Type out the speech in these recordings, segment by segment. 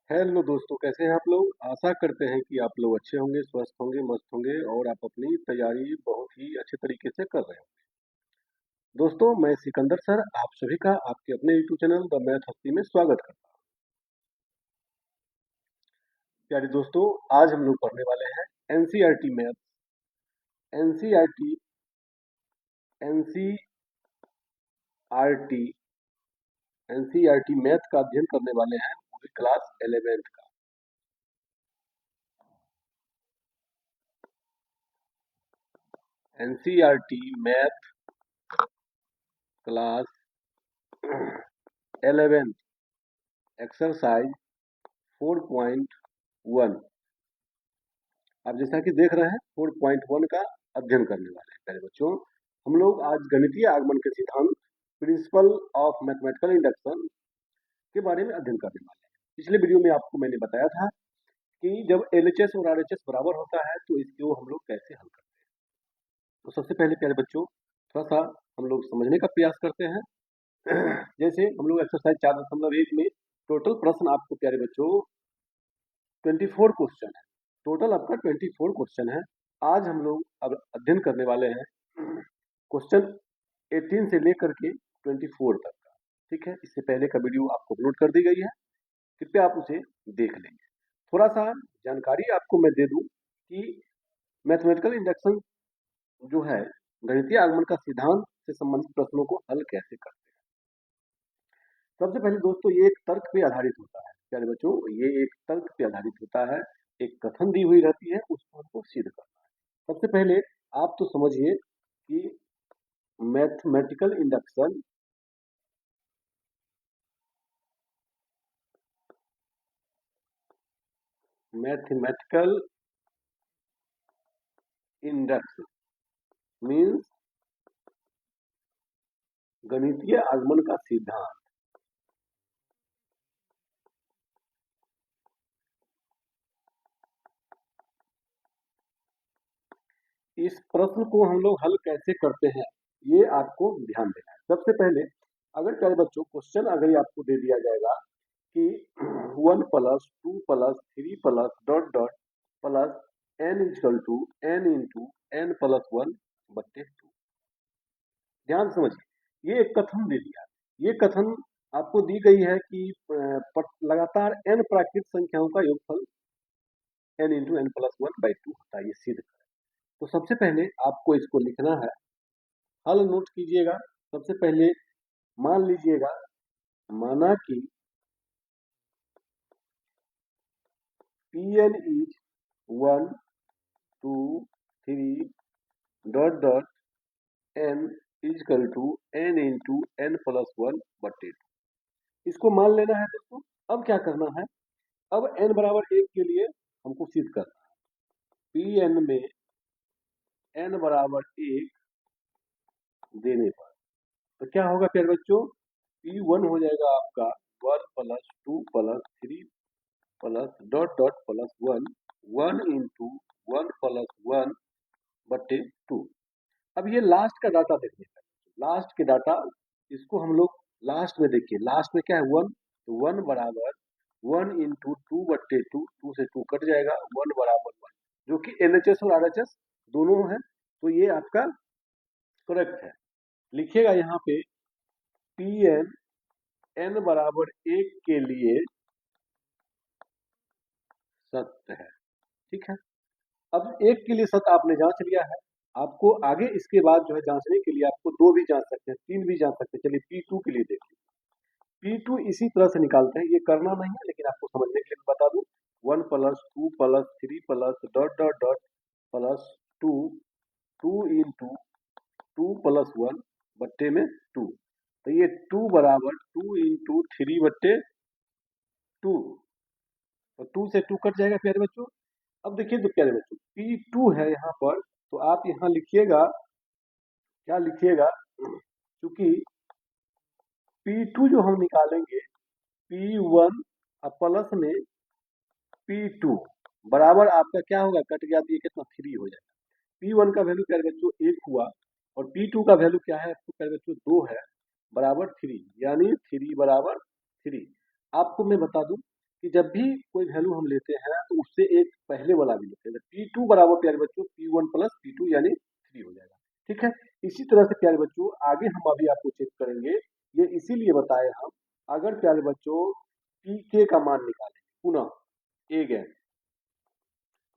Hello दोस्तों, कैसे हैं आप लोग। आशा करते हैं कि आप लोग अच्छे होंगे, स्वस्थ होंगे, मस्त होंगे और आप अपनी तैयारी बहुत ही अच्छे तरीके से कर रहे हो। दोस्तों, मैं सिकंदर सर आप सभी का आपके अपने यूट्यूब चैनल द मैथ हस्ती में स्वागत करता हूँ। प्यारे दोस्तों, आज हम लोग पढ़ने वाले हैं NCERT math. NCERT NCERT NCERT math का अध्ययन करने वाले हैं, वो भी क्लास 11th का। NCERT math class 11th exercise 4.1। आप जैसा कि देख रहे हैं 4.1 का अध्ययन करने वाले हैं। प्यारे बच्चों, हम लोग आज गणितीय आगमन के सिद्धांत प्रिंसिपल ऑफ मैथमेटिकल इंडक्शन के बारे में अध्ययन करने वाले हैं। पिछले वीडियो में आपको मैंने बताया था कि जब एलएचएस और आरएचएस बराबर होता है तो इसको हम लोग कैसे हल करते हैं। तो सबसे पहले प्यारे बच्चों, थोड़ा सा हम लोग समझने का प्रयास करते हैं। जैसे हम लोग एक्सरसाइज 4.1 में टोटल प्रश्न आपको प्यारे बच्चों 24 क्वेश्चन है। टोटल आपका 24 क्वेश्चन है। आज हम लोग अब अध्ययन करने वाले हैं क्वेश्चन 18 से लेकर के 24 तक का। ठीक है, इससे पहले का वीडियो आपको अपलोड कर दी गई है, कृपया आप उसे देख लेंगे। थोड़ा सा जानकारी आपको मैं दे दूं कि मैथमेटिकल इंडक्शन जो है गणितीय आगमन का सिद्धांत से संबंधित प्रश्नों को हल कैसे करते हैं। सबसे पहले दोस्तों, ये एक तर्क पे आधारित होता है। प्यारे बच्चों, ये एक तर्क पे आधारित होता है। एक कथन दी हुई रहती है, उसको हमको सिद्ध करना है। सबसे पहले आप तो समझिए कि mathematical induction mathematical induction means गणितीय आगमन का सिद्धांत। इस प्रश्न को हम लोग हल कैसे करते हैं, ये आपको ध्यान देना है। सबसे पहले अगर प्यारे बच्चों क्वेश्चन अगर आपको दे दिया जाएगा कि 1 plus 2 plus 3 plus dot dot plus n is equal to n into n plus 1 बट्टे 2। ध्यान समझिए, ये एक कथन दे दिया। ये कथन आपको दी गई है कि लगातार n प्राकृत संख्याओं का योगफल n into n plus 1 by 2 होता है, ये सिद्ध करें। तो सबसे पहले आपको इसको लिखना है। हल नोट कीजिएगा। सबसे पहले मान लीजिएगा, माना कि Pn is 1 2 3 dot dot n is equal to n into n plus 1 बटे 2। इसको मान लेना है दोस्तों। अब क्या करना है, अब n बराबर 1 के लिए हमको सिद्ध करना है। Pn में n बराबर 1 देने पर तो क्या होगा प्यारे बच्चों, P1 हो जाएगा आपका 1 plus 2 plus 3 plus dot dot plus 1 1 into 1 plus 1 बटे 2। अब ये लास्ट का डाटा देखने का, लास्ट के डाटा इसको हम लोग लास्ट में देखिए। लास्ट में क्या है 1, तो 1 बराबर 1 इंटू 2 बट्टे 2, 2 से 2 कट जाएगा, 1 बराबर 1, जो कि एलएचएस और आरएचएस दोनों है। तो ये आपका करेक्ट है। लिखिएगा यहाँ पे Pn n बराबर 1 के लिए सत्य है। ठीक है, अब 1 के लिए सत्य आपने जांच लिया है। आपको आगे इसके बाद जो है जांचने के लिए आपको 2 भी जांच सकते हैं, 3 भी जांच सकते हैं। चलिए P2 के लिए देखिए। P2 इसी तरह से निकालते हैं, ये करना नहीं है लेकिन आपको समझने के लिए मैं बता दूं। 1 plus 2 plus 3 plus dot dot dot plus 2 2 into 2 plus 1 बट्टे में 2। तो ये 2 बराबर 2 इंटू 3 बट्टे 2, और 2 से 2 कट जाएगा प्यारे बच्चों। अब देखिए तो प्यारे बच्चों P2 है यहाँ पर, तो आप यहाँ लिखिएगा, क्या लिखिएगा, क्योंकि P2 जो हम निकालेंगे P1 प्लस में P2 बराबर आपका क्या होगा, कट गया तो ये कितना 3 हो जाएगा। P1 का वैल्यू प्यारे बच्चों 1 हुआ और P2 का वैल्यू क्या है आपको प्यारे बच्चों 2 है, बराबर 3, यानी 3 बराबर 3। आपको मैं बता दूं कि जब भी कोई वैल्यू हम लेते हैं तो उससे एक पहले वाला भी लेते हैं। P2 बराबर प्यारे बच्चों P1 प्लस P2 यानी 3 हो जाएगा। ठीक है, इसी तरह से प्यारे बच्चों आगे हम अभी आपको चेक करेंगे। ये इसीलिए बताए हम, अगर प्यारे बच्चों Pk का मान निकालें पुनः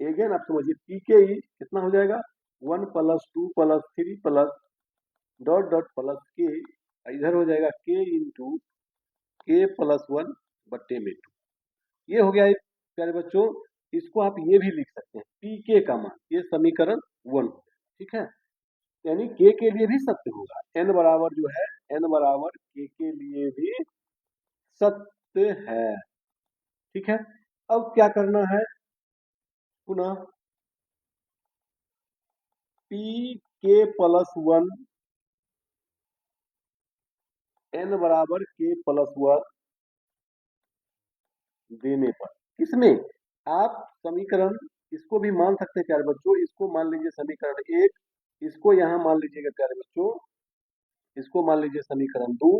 अगेन आप समझिए Pk कितना हो जाएगा 1 plus 2 plus 3 plus dot dot plus के, इधर हो जाएगा k इंटू के प्लस 1 बट्टे में 2। ये हो गया एक प्यारे बच्चों। इसको आप ये भी लिख सकते हैं पीके का मान, ये समीकरण 1 हो गया। ठीक है, यानी के लिए भी सत्य होगा, एन बराबर जो है एन बराबर के लिए भी सत्य है। ठीक है, अब क्या करना है, पुनः पी के प्लस 1 एन बराबर के प्लस 1 देने पर, किसमें आप समीकरण इसको भी मान सकते हैं प्यारे बच्चों, इसको मान लीजिए समीकरण 1, इसको यहाँ मान लीजिएगा प्यारे बच्चों, इसको मान लीजिए समीकरण 2।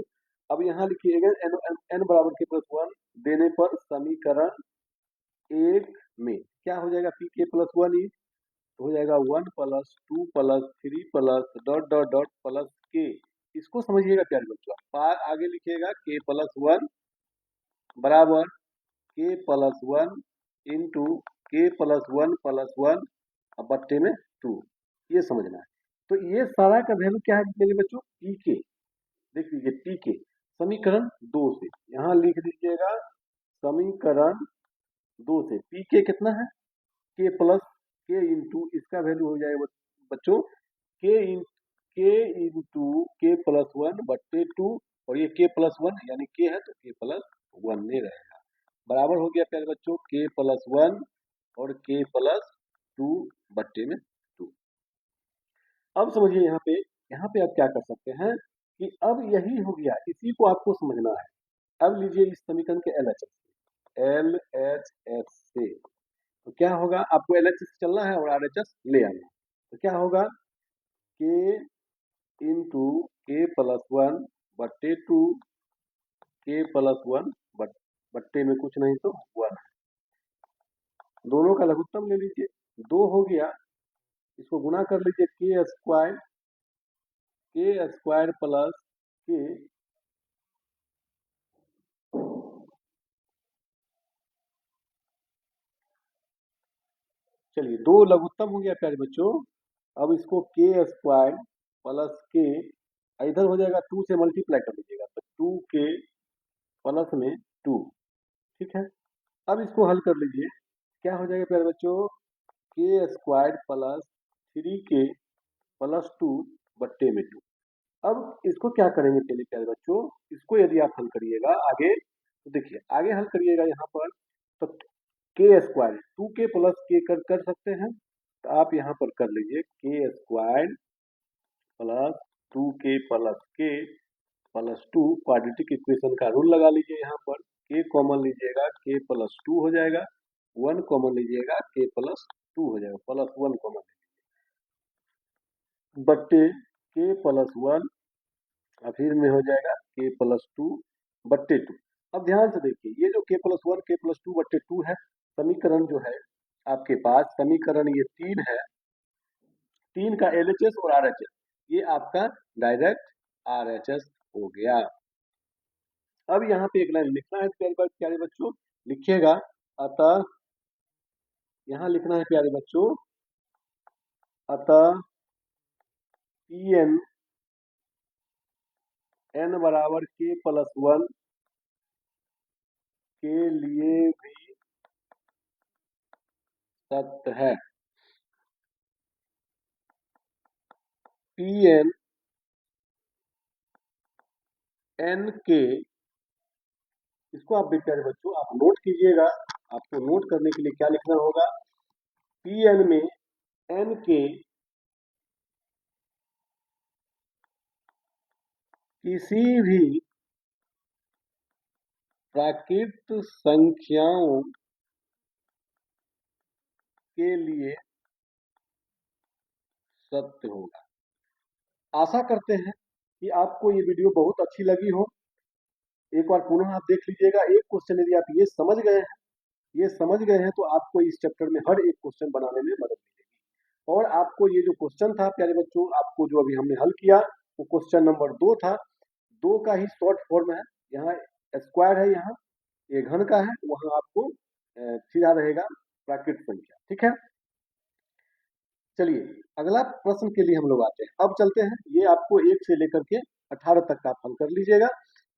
अब यहाँ लिखिएगा एन एन बराबर के प्लस 1 देने पर समीकरण 1 में क्या हो जाएगा, पी के प्लस 1 ही हो जाएगा 1 plus 2 plus 3 plus dot dot dot plus के। इसको समझिएगा प्यारे बच्चों, आगे लिखिएगा के प्लस 1 बराबर के plus 1 into K plus 1 plus 1 बट्टे में 2, ये समझना है। तो ये सारा का वैल्यू क्या है मेरे बच्चों, पी के। देख लीजिए पी के समीकरण 2 से यहाँ लिख दीजिएगा, समीकरण 2 से पी के कितना है, के प्लस के इंटू इसका वैल्यू हो जाएगा बच्चों के इंटू के प्लस 1 बट्टे 2, और ये के प्लस 1 यानी के है तो के प्लस 1 नहीं रहेगा, बराबर हो गया प्यारे बच्चों के प्लस 1 और के प्लस 2 बट्टे में 2। अब समझिए यहाँ पे आप क्या कर सकते हैं कि अब यही हो गया, इसी को आपको समझना है। अब लीजिए इस समीकरण के LHS से, तो क्या होगा, आपको LHS चलना है और RHS ले आना है। तो क्या होगा, के इंटू के प्लस 1 बट्टे 2 के प्लस 1 बट्टे में कुछ नहीं तो 1 है, दोनों का लघुत्तम ले लीजिए, 2 हो गया, इसको गुना कर लीजिए के स्क्वायर प्लस के, चलिए 2 लघुत्तम हो गया प्यारे बच्चों। अब इसको के स्क्वायर प्लस के, इधर हो जाएगा 2 से मल्टीप्लाई कर लीजिएगा तो 2 के प्लस में 2। ठीक है, अब इसको हल कर लीजिए, क्या हो जाएगा प्यारे बच्चों, के स्क्वायर प्लस 3 के प्लस 2 बट्टे में 2। अब इसको क्या करेंगे पहले प्यारे बच्चों, इसको यदि आप हल करिएगा आगे, तो देखिए आगे हल करिएगा यहाँ पर, तो के स्क्वायर 2 के प्लस के कर सकते हैं, तो आप यहाँ पर कर लीजिए के स्क्वायर प्लस 2 के प्लस के प्लस 2, क्वाड्रेटिक इक्वेशन का रूल लगा लीजिए, यहाँ पर के कॉमन लीजिएगा के प्लस 2 हो जाएगा, 1 कॉमन लीजिएगा के प्लस 2 हो जाएगा, प्लस 1 कॉमन बट्टे के प्लस 1, फिर में हो जाएगा के प्लस 2 बट्टे 2। अब ध्यान से देखिए, ये जो के प्लस 1 के प्लस 2 बट्टे 2 है, समीकरण जो है आपके पास, समीकरण ये 3 है, 3 का LHS और RHS, ये आपका डायरेक्ट RHS हो गया। अब यहाँ पे एक लाइन लिखना है प्यारे बच्चों, लिखिएगा, अतः यहाँ लिखना है प्यारे बच्चों, अतः Pn n बराबर के प्लस 1 के लिए भी सत्य है। Pn n के, इसको आप प्यारे बच्चों आप नोट कीजिएगा, आपको नोट करने के लिए क्या लिखना होगा, Pn में n के किसी भी प्राकृत संख्याओं के लिए सत्य होगा। आशा करते हैं कि आपको ये वीडियो बहुत अच्छी लगी हो। एक बार पुनः आप देख लीजिएगा। एक क्वेश्चन यदि आप ये समझ गए हैं तो आपको इस चैप्टर में हर एक क्वेश्चन बनाने में मदद मिलेगी। और आपको ये जो क्वेश्चन था प्यारे बच्चों, आपको जो अभी हमने हल किया वो क्वेश्चन नंबर 2 था। 2 का ही शॉर्ट फॉर्म है। यहाँ स्क्वायर है, यहाँ ये घन का है, वहां आपको सीधा रहेगा प्राकृत संख्या। ठीक है, चलिए अगला प्रश्न के लिए हम लोग आते हैं। अब चलते हैं, ये आपको 1 से लेकर के 18 तक का आप हल कर लीजिएगा।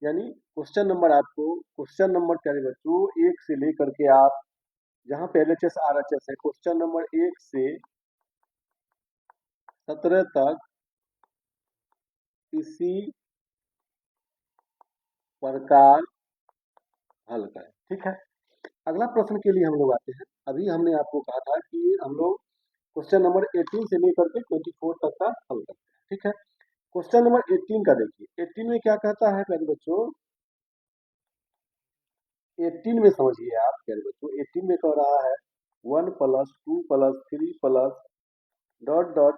यानी क्वेश्चन नंबर प्यारे बच्चों 1 से लेकर के आप जहां पे LHS RHS है, क्वेश्चन नंबर 1 से 17 तक इसी प्रकार हल करें। ठीक है, अगला प्रश्न के लिए हम लोग आते हैं। अभी हमने आपको कहा था कि हम लोग क्वेश्चन नंबर 18 से लेकर के 24 तक का हल करते हैं। ठीक है, क्वेश्चन नंबर 18 का देखिए। 18 में क्या कहता है प्यारे बच्चों, 18 में समझिए आप प्यारे बच्चों। 18 में कह रहा है 1 plus 2 plus 3 plus dot dot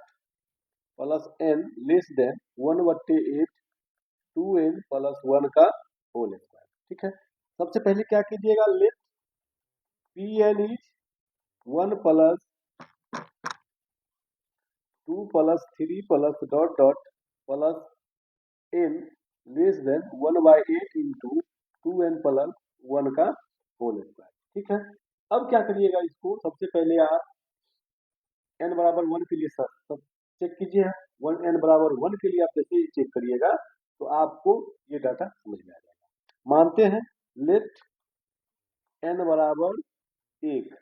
plus n less than 1/8 2n plus 1 का होल स्क्वायर। ठीक है, सबसे पहले क्या कीजिएगा, let Pn is 1 plus 2 plus 3 plus dot dot plus n less than 1/8 into 2n plus 1 का होल स्क्वायर। ठीक है, अब क्या करिएगा, इसको सबसे पहले आप n बराबर 1 के लिए सब चेक कीजिए। 1n बराबर 1 के लिए आप जैसे ही चेक करिएगा तो आपको ये डाटा समझ में आ जाएगा। मानते हैं लेट n बराबर 1,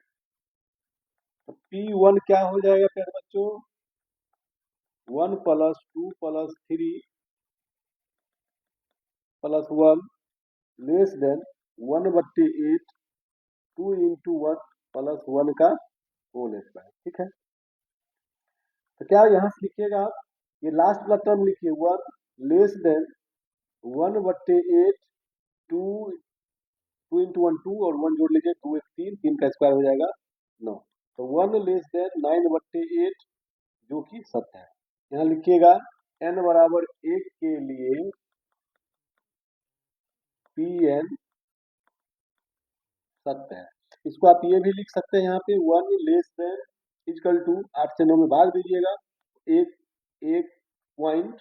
तो P1 क्या हो जाएगा प्यारे बच्चों, 1 plus 2 plus 3 plus 1 less than 1/8 2 into 1 plus 1 का होल स्क्वायर। ठीक है, तो क्या यहाँ से लिखिएगा आप, ये लास्ट वाला टर्म लिखिए 1 लेस देन 1/8 2 2 इंटू 1 2 और 1 जोड़ लीजिए, 2 1 3, 3 का स्क्वायर हो जाएगा 9। तो 1 लेस देन 9/8 जो कि सत्य है। यहाँ लिखिएगा n बराबर 1 के लिए Pn सत्य है। इसको आप ये भी लिख सकते हैं यहाँ पे 1 लेस देन इक्वल टू 8 से 9 में भाग दीजिएगा, 1.12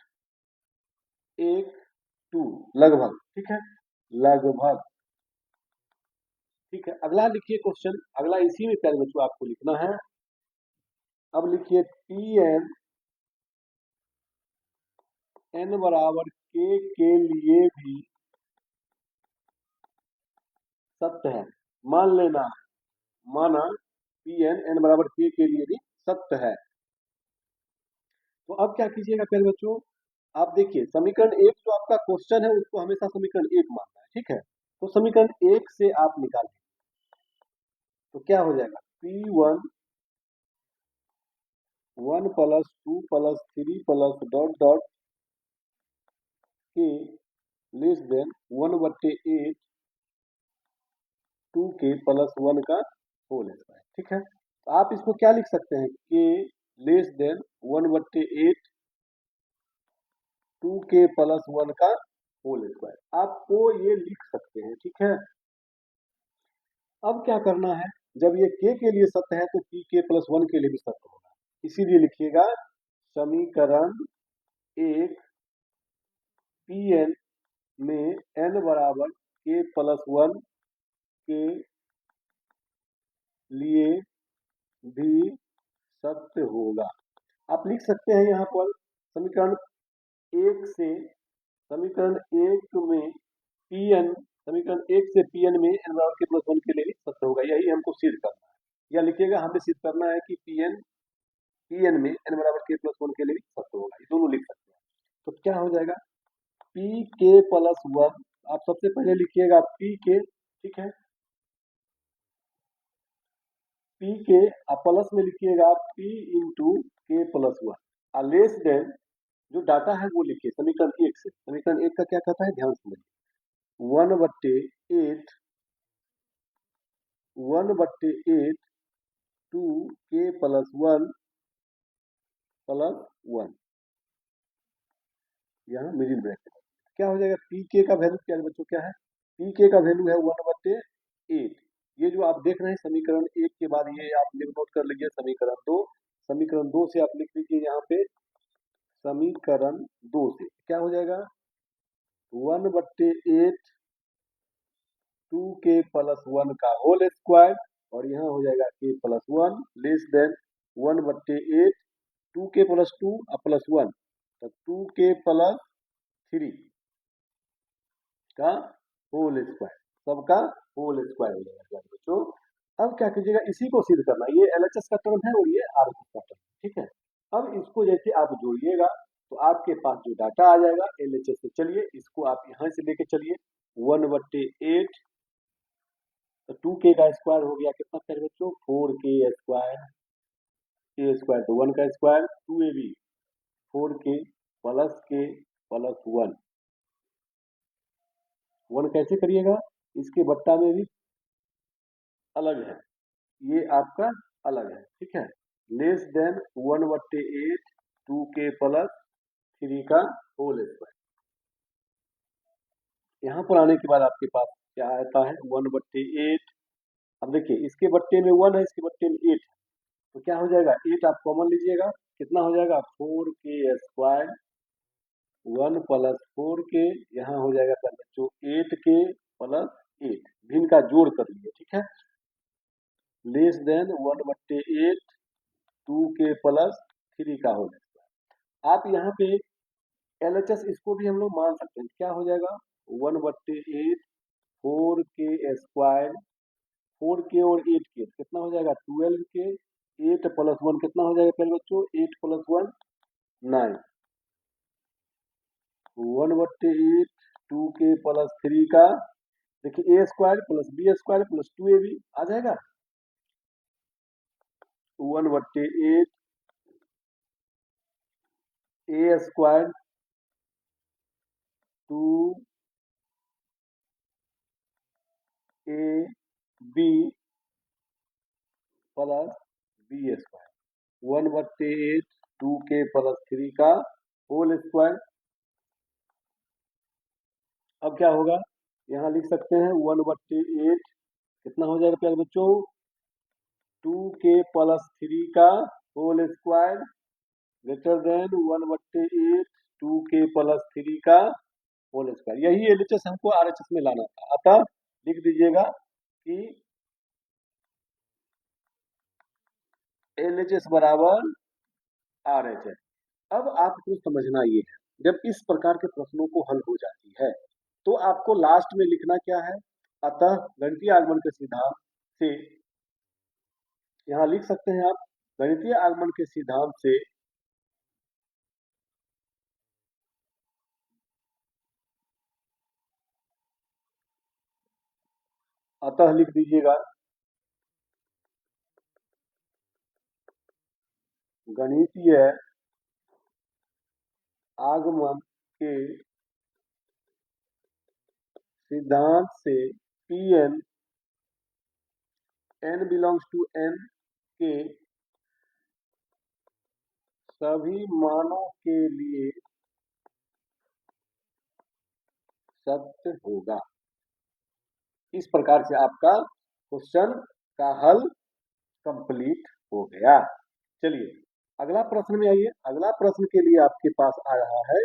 लगभग। ठीक है, लगभग। ठीक है, अगला लिखिए क्वेश्चन, अगला इसी में प्यारे बच्चों आपको लिखना है। अब लिखिए Pn n बराबर k के लिए भी सत्य है। मान लेना, माना Pn n बराबर k के लिए भी सत्य है। तो अब क्या कीजिएगा प्यारे बच्चों, आप देखिए समीकरण 1 जो आपका क्वेश्चन है उसको हमेशा समीकरण 1 मानना है। ठीक है, तो समीकरण 1 से आप निकालें तो क्या हो जाएगा, P1 1 plus 2 plus 3 plus dot dot k less than 1/8 2k plus 1 का होल स्क्वायर। ठीक है, तो आप इसको क्या लिख सकते हैं, k less than 1/8 2k plus 1 का होल स्क्वायर, आपको ये लिख सकते हैं। ठीक है, अब क्या करना है, जब ये k के लिए सत्य है तो pk प्लस 1 के लिए भी सत्य होगा। इसीलिए लिखिएगा समीकरण 1 Pn में n बराबर k प्लस 1 के लिए भी सत्य होगा। आप लिख सकते हैं यहाँ पर समीकरण 1 से, समीकरण 1 में Pn, समीकरण 1 से Pn में n बराबर k प्लस 1 के लिए भी सत्य होगा। यही हमको सिद्ध करना है, या लिखिएगा हमें सिद्ध करना है कि Pn में n बराबर k प्लस 1 के लिए भी सत्य होगा। ये दोनों लिख सकते हैं। तो क्या हो जाएगा, pk प्लस 1, आप सबसे पहले लिखिएगा pk। ठीक है, pk आप प्लस में लिखिएगा p इंटू k प्लस 1 और लेस देन जो डाटा है वो लिखिए समीकरण 1 से। समीकरण 1 का क्या कहता है, ध्यान समझिए, 1/8 2k प्लस 1 प्लस 1, यहाँ मिडिल ब्रैकेट। क्या हो जाएगा, पी के का वैल्यू क्या है बच्चों, क्या है, पी के का वैल्यू है 1/8। ये जो आप देख रहे हैं समीकरण 1 के बाद ये आप नोट कर लीजिए समीकरण 2। समीकरण 2 से आप लिख लीजिए यहाँ पे, समीकरण 2 से क्या हो जाएगा, 1/8 2k+1 का होल स्क्वायर, और यहाँ हो जाएगा k+1 less than 1/8 2k+2 plus 1, तो 2k+3 का होल स्क्वायर, सबका होल स्क्वायर हो जाएगा बच्चों। अब क्या कीजिएगा, इसी को सिद्ध करना, ये एलएचएस का टर्म है और ये आरएचएस का टर्म, ठीक है। अब इसको जैसे आप जोड़िएगा तो आपके पास जो डाटा आ जाएगा एलएचएस से, चलिए इसको आप यहाँ से लेके चलिए, 1/8 तो 2k का स्क्वायर हो गया कितना प्यारे बच्चों, 4k स्क्वायर, k स्क्वायर तो 1 का square, 2ab 4k plus k plus 1 कैसे करिएगा, इसके बट्टा में भी अलग है, ये आपका अलग है, ठीक है, लेस देन 1/8 2k+3 का होल स्क्वायर। यहाँ पर आने के बाद आपके पास क्या आता है, 1/8, अब देखिए इसके बट्टे में 1 है, इसके बट्टे में 8 है, तो क्या हो जाएगा, 8 आप कॉमन लीजिएगा, कितना हो जाएगा 4k स्क्वायर 1 प्लस 4k, यहाँ हो जाएगा सर बच्चों 8k प्लस 8, भिन्न का जोड़ कर लिए, ठीक है, लेस देन 1/8 2k+3 का होल स्क्वायर। आप यहाँ पे एलएचएस इसको भी हम लोग मान सकते हैं, क्या हो जाएगा 1/8 4k स्क्वायर, 4k और 8k कितना हो जाएगा 12k, 8 प्लस 1 कितना हो जाएगा पहले बच्चों, 8 प्लस 1 9, 1/8 2k+3 का, देखिए a square plus B square plus 2ab आ जाएगा, 1/8 a square 2ab plus B square, 1/8 2k+3 का होल स्क्वायर। अब क्या होगा, यहाँ लिख सकते हैं 1/8 कितना हो जाएगा प्यारे बच्चों, 2k+3 का whole square greater than 1/8 2k+3 का होल स्क्वायर। यही एलएचएस हमको आरएचएस में लाना था, अतः लिख दीजिएगा कि एलएचएस बराबर आरएचएस। अब आपको समझना ये है, जब इस प्रकार के प्रश्नों को हल हो जाती है तो आपको लास्ट में लिखना क्या है, अतः गणितीय आगमन के सिद्धांत से, यहाँ लिख सकते हैं आप, गणितीय आगमन के सिद्धांत से अतः लिख दीजिएगा गणितीय आगमन के सिद्धांत से Pn n belongs to n के सभी मानों के लिए सत्य होगा। इस प्रकार से आपका क्वेश्चन का हल कंप्लीट हो गया। चलिए अगला प्रश्न में आइए, अगला प्रश्न के लिए आपके पास आ रहा है,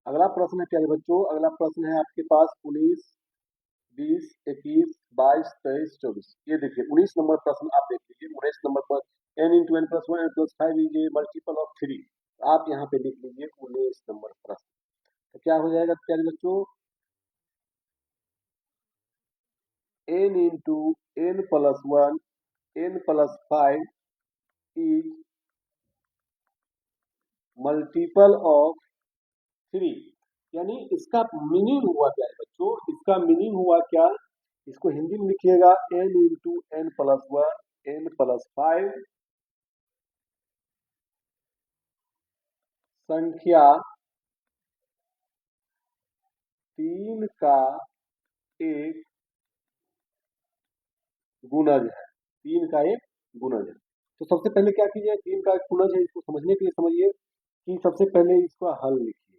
अगला प्रश्न है प्यारे बच्चों, अगला प्रश्न है आपके पास 19 20 21 22 23 24, ये देखिए 19 नंबर प्रश्न आप देख लीजिए, 19 नंबर पर n × n + 1 n + 5 is a multiple of 3, आप यहाँ पे लिख लीजिए 19 नंबर प्रश्न, तो क्या हो जाएगा प्यारे बच्चों, n × n + 1 n + 5 is multiple of 3, यानी इसका मीनिंग हुआ क्या है बच्चों, इसका मीनिंग हुआ क्या, इसको हिंदी में लिखिएगा n × n + 1 n + 5 संख्या 3 का एक गुणज है, 3 का एक गुणज है। तो सबसे पहले क्या कीजिए, 3 का एक गुणज है, इसको समझने के लिए समझिए कि सबसे पहले इसका हल लिखिए,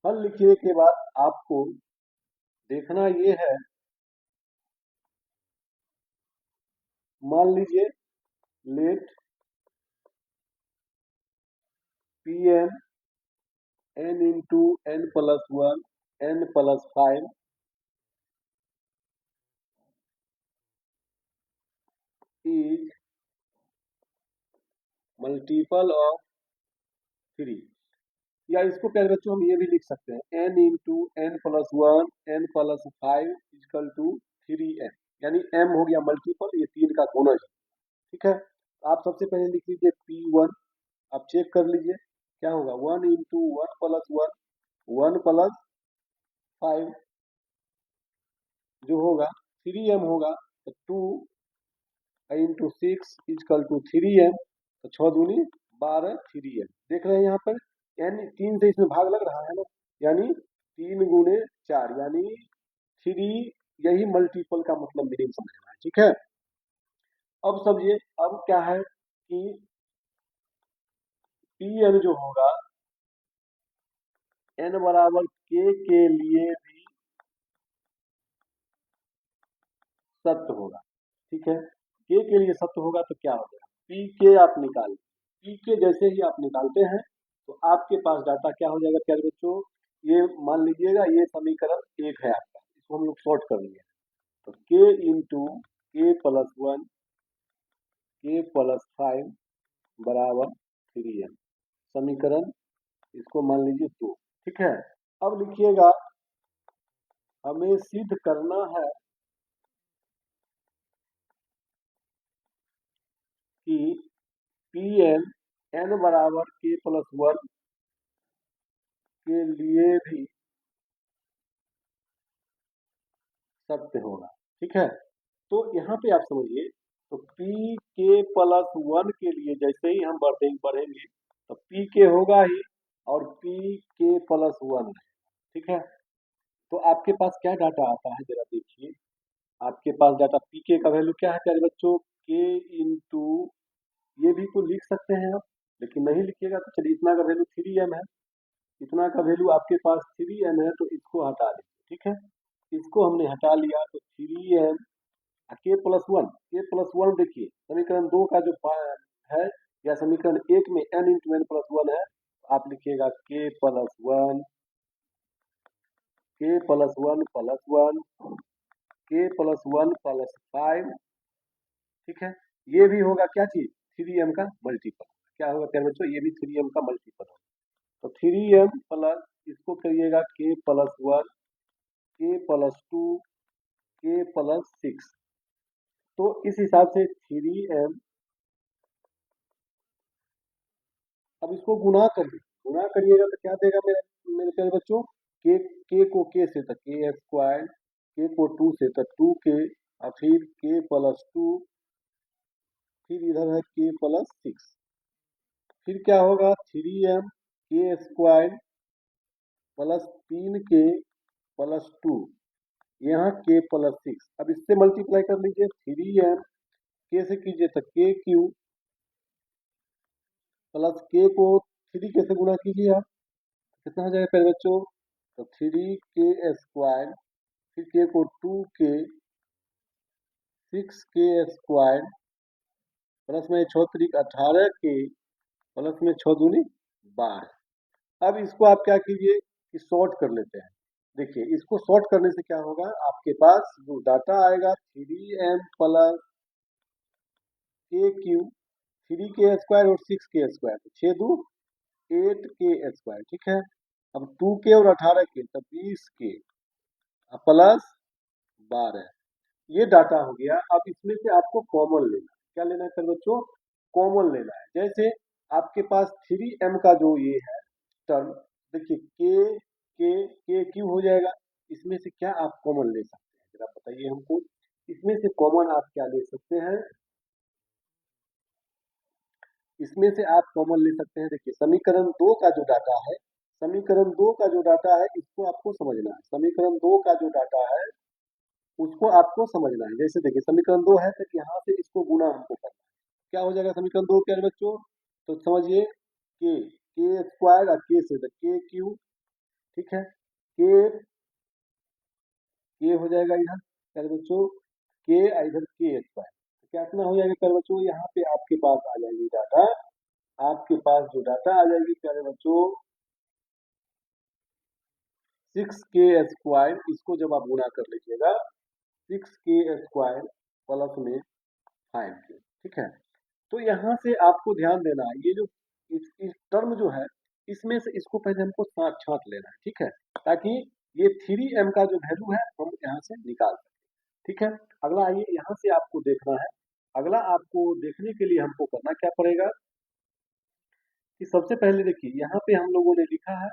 हल लिखने के बाद आपको देखना ये है, मान लीजिए let P M n into n plus one n plus five is multiple of three, या इसको प्यारे बच्चों हम ये भी लिख सकते हैं n into n plus one n plus five is equal to three M, यानी m हो गया मल्टीपल, ये तीन का गुणज, ठीक है। तो आप सबसे पहले लिख लीजिए P1, आप चेक कर लीजिए क्या होगा, one into one plus one, one plus five जो होगा थ्री एम होगा, तो two into six is equal to three M, तो छह दूनी बारह, थ्री एम। देख रहे हैं यहाँ पर यानी तीन से इसमें भाग लग रहा है ना, यानी तीन गुने चार यानी थ्री, यही मल्टीपल का मतलब मीनिंग समझना है, ठीक है। अब समझिए अब क्या है कि पी एन जो होगा एन बराबर के लिए भी सत्य होगा, ठीक है। के लिए सत्य होगा तो क्या हो गया, पी के आप निकाल, पी के जैसे ही आप निकालते हैं तो आपके पास डाटा क्या हो जाएगा प्यारे बच्चों, ये मान लीजिएगा ये समीकरण एक है आपका, इसको हम लोग शॉर्ट कर लिए, तो के into K plus one K plus five बराबर थ्री एम, समीकरण इसको मान लीजिए दो, ठीक है। अब लिखिएगा हमें सिद्ध करना है कि पी एन एन बराबर के प्लस वन के लिए भी सत्य होगा, ठीक है। तो यहाँ पे आप समझिए, तो पी के प्लस वन के लिए जैसे ही हम बढ़ेंगे तो पी के होगा ही, और पी के प्लस वन, ठीक है। तो आपके पास क्या डाटा आता है जरा देखिए, आपके पास डाटा पी के का वैल्यू क्या है प्यारे बच्चों, के इंटू, ये भी तो लिख सकते हैं आप, लेकिन नहीं लिखिएगा तो चलिए इतना का वैल्यू थ्री एम है, इतना का वैल्यू आपके पास थ्री एम है, तो इसको हटा दीजिए, ठीक है। इसको हमने हटा लिया तो थ्री एम के प्लस वन देखिए समीकरण दो का जो है, या समीकरण एक में N into N plus one है, तो आप लिखिएगा K plus one plus one K plus one plus five, ठीक है। ये भी होगा क्या चीज, थ्री एम का मल्टीपल, क्या होगा प्यारे बच्चों, ये भी थ्री एम का मल्टीपल होगा, तो थ्री एम प्लस इसको करिएगा के plus one K plus two के प्लस सिक्स, तो इस हिसाब से थ्री एम, अब इसको गुना करिए, गुना करिएगा तो क्या देगा मेरे मेरे प्यारे बच्चों, के को के से तो के स्क्वायर, के को टू से तो टू के, और फिर के प्लस टू, फिर इधर है के प्लस सिक्स, फिर क्या होगा थ्री एम के स्क्वायर प्लस तीन के प्लस टू, यहाँ के प्लस सिक्स, अब इससे मल्टीप्लाई कर लीजिए, थ्री एम के से कीजिए तो के क्यू प्लस के को थ्री के से गुना कीजिए आप, कितना हो जाएगा प्यारे बच्चों, तो थ्री के स्क्वायर, फिर के को टू के, सिक्स के स्क्वायर प्लस में छः त्रिक अठारह के, प्लस में छः दूनी बारह। अब इसको आप क्या कीजिए कि शॉर्ट कर लेते हैं, देखिए इसको शॉर्ट करने से क्या होगा, आपके पास जो डाटा आएगा थ्री एम प्लस के क्यू, थ्री के स्क्वायर और सिक्स के स्क्वायर, छः दो एट के स्क्वायर, ठीक है। अब टू के और अठारह के तो बीस के प्लस बारह, ये डाटा हो गया। अब इसमें से आपको कॉमन लेना है, क्या लेना है सर बच्चों, कॉमन लेना है। जैसे आपके पास थ्री एम का जो ये है टर्म, देखिए के क्यू हो जाएगा, इसमें से क्या आप कॉमन ले सकते हैं जरा बताइए हमको, इसमें से कॉमन आप क्या ले सकते हैं, इसमें से आप कॉमन ले सकते हैं, देखिए समीकरण दो का जो डाटा है, समीकरण दो का जो डाटा है इसको आपको समझना है, समीकरण दो का जो डाटा है उसको आपको समझना है। जैसे देखिए समीकरण दो है तो यहाँ से इसको गुना हमको करना है, क्या हो जाएगा समीकरण दो प्यारे बच्चों, तो समझिए के स्क्वायर और के से के क्यू ठीक है। के के हो जाएगा इधर प्यारे बच्चों, के इधर के स्क्वायर, तो क्या इतना हो जाएगा प्यारे बच्चों, यहाँ पे आपके पास आ जाएगी डाटा, आपके पास जो डाटा आ जाएगी प्यारे बच्चों 6k², इसको जब आप गुणा कर लीजिएगा 6k² प्लस में 5k, ठीक है। तो यहाँ से आपको ध्यान देना है, ये जो इस टर्म जो है इसमें से इसको पहले हमको छांट छांट लेना है, ठीक है, ताकि ये 3m का जो वैल्यू है हम यहाँ से निकाल सकें, ठीक है। अगला आइए यहाँ से आपको देखना है, अगला आपको देखने के लिए हमको करना क्या पड़ेगा कि सबसे पहले देखिए यहाँ पे हम लोगों ने लिखा है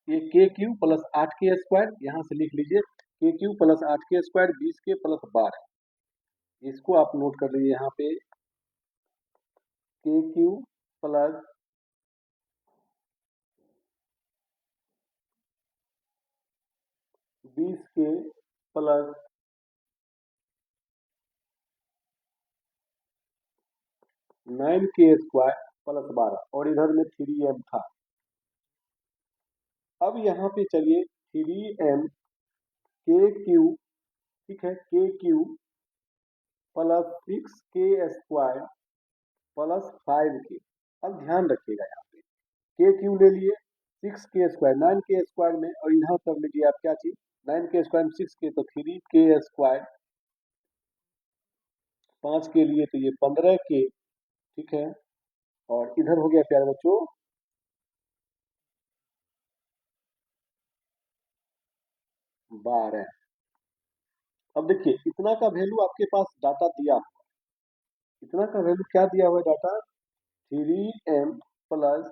ये k³ प्लस 8k², यहाँ से लिख लीजिए k³ plus 8k², 20k plus 12, इसको आप नोट कर लीजिए यहाँ पे k³ plus 20k plus 9k² plus 12, और इधर में 3m था। अब यहाँ पे चलिए 3m k³ ठीक है, k³ plus 6k² plus 5k। अब ध्यान रखिएगा यहाँ पे k³ ले लिए 6k², 9k² में, और यहाँ कर लीजिए आप क्या चीज 9k² में 6k तो 3k², 5 के लिए तो ये 15k, ठीक है। और इधर हो गया प्यारे बच्चों 12। अब देखिए इतना का वैल्यू आपके पास डाटा दिया हुआ, इतना का वैल्यू क्या दिया हुआ है data 3m plus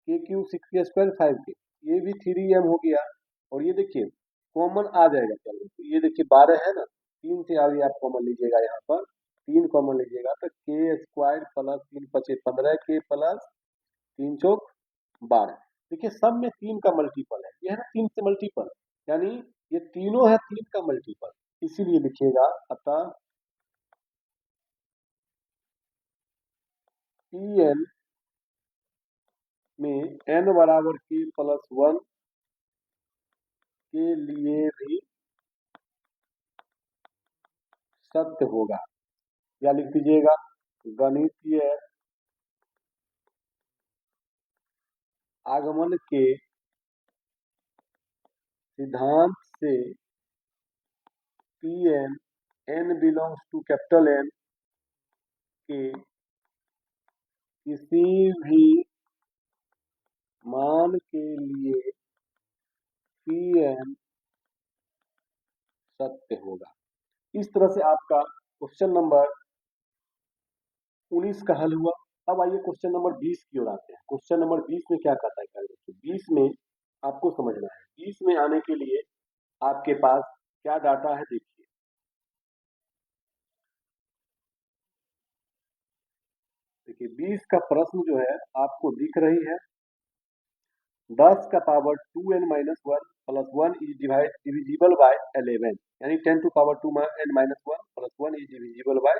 k³ 6k² 5k, ये भी 3m हो गया। और ये देखिए कॉमन आ जाएगा, चलो ये देखिए 12 है ना, 3 से आगे आप कॉमन लीजिएगा, यहाँ पर 3 कॉमन लीजिएगा तो k² प्लस 3 5 15k प्लस 3 चौक 12। देखिए सब में 3 का मल्टीपल है, ये है ना 3 से मल्टीपल, यानी ये तीनों है 3 का मल्टीपल, इसीलिए लिखिएगा अतः Pn में n बराबर k प्लस 1 के लिए भी सत्य होगा, या लिख दीजिएगा गणितीय आगमन के सिद्धांत से Pn n belongs to capital N के किसी भी मान के लिए Pn सत्य होगा। इस तरह से आपका क्वेश्चन नंबर 19 का हल हुआ। अब आइए क्वेश्चन नंबर 20 की ओर आते हैं। क्वेश्चन नंबर 20 में क्या कहता है, 20 में आपको समझना है, 20 में आने के लिए आपके पास क्या डाटा है देखिए। देखिए 20 का प्रश्न जो है आपको दिख रही है 10 का power 2n minus 1 plus 1 is divisible by 11, यानी 10 to power 2n minus 1 plus 1 is divisible by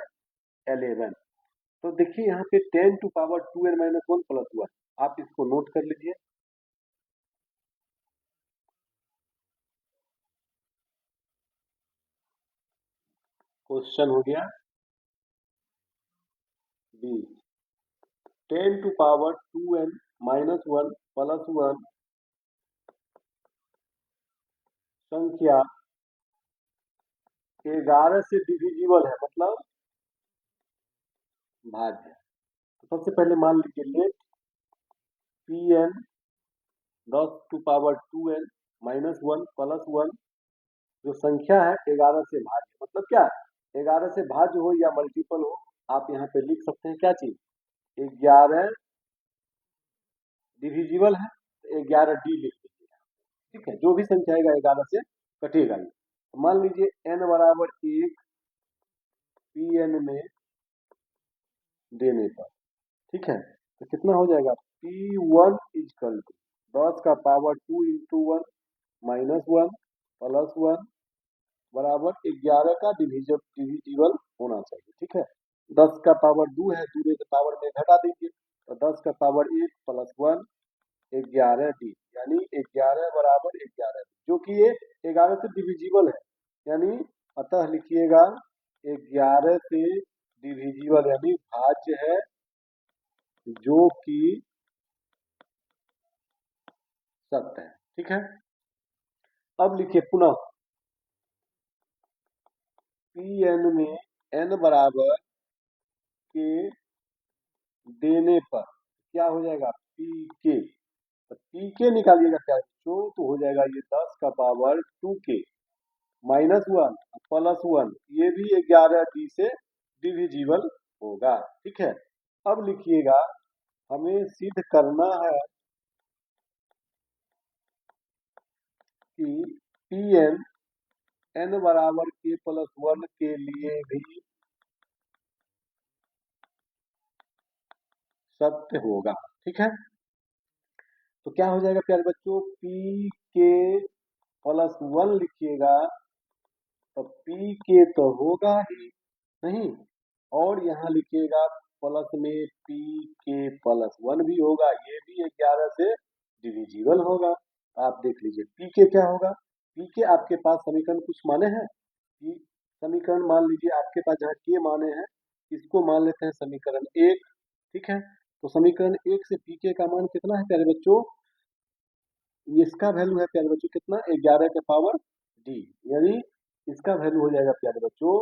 11। तो देखिए यहाँ पे 10 to power 2n minus 1 plus 1, आप इसको नोट कर लीजिए। क्वेश्चन हो गया 20, 10 to power 2n minus 1 plus 1 संख्या 11 से डिविजिबल है, मतलब भाज्य। तो सबसे पहले मान लीजिए let Pn 10 to power 2n minus 1 plus 1 जो संख्या है 11 से भाज्य, मतलब क्या 11 से भाज्य हो या मल्टीपल हो, आप यहाँ पे लिख सकते हैं क्या चीज 11 डिविजिबल है तो 11d लिख दीजिएगा, ठीक है। जो भी संख्या आएगा 11 से कटेगा नहीं। तो मान लीजिए n बराबर 1 Pn में देने पर, ठीक है, तो कितना हो जाएगा P1 इजकल टू 10 का पावर 2 इंटू 1 माइनस 1 प्लस 1 बराबर 11 का डिविजिबल होना चाहिए। ठीक है, 10 का पावर 2 है, दूसरे के पावर में घटा दीजिए, तो 10 का पावर 1 प्लस 1 11 डी, यानी 11 बराबर 11, जो कि ये 11 से डिविजिबल है, यानी अतः लिखिएगा 11 से डिविजिबल यानी भाज्य है, जो कि सत्य है। ठीक है, अब लिखिए पुनः पी एन में एन बराबर के देने पर क्या हो जाएगा, पी के, तो पी के निकालिएगा क्या बच्चों, तो हो जाएगा ये 10 का पावर 2 के माइनस 1 प्लस 1, ये भी 11 डी से डिविजिबल होगा। ठीक है, अब लिखिएगा हमें सिद्ध करना है कि पी एन एन बराबर के प्लस 1 के लिए भी सत्य होगा। ठीक है, तो क्या हो जाएगा प्यारे बच्चों, पी के प्लस 1 लिखिएगा, तो पी के तो होगा ही नहीं, और यहाँ लिखिएगा प्लस में पी के प्लस 1 भी होगा, ये भी 11 से डिविजिबल होगा। आप देख लीजिए पी के क्या होगा, पी के आपके पास समीकरण कुछ माने हैं कि समीकरण मान लीजिए आपके पास जहाँ के माने हैं, इसको मान लेते हैं समीकरण 1। ठीक है, तो समीकरण 1 से पी के का मान कितना है प्यारे बच्चों, इसका वैल्यू है प्यारे बच्चों कितना, 11 के पावर डी, यानी इसका वैल्यू हो जाएगा प्यारे बच्चों,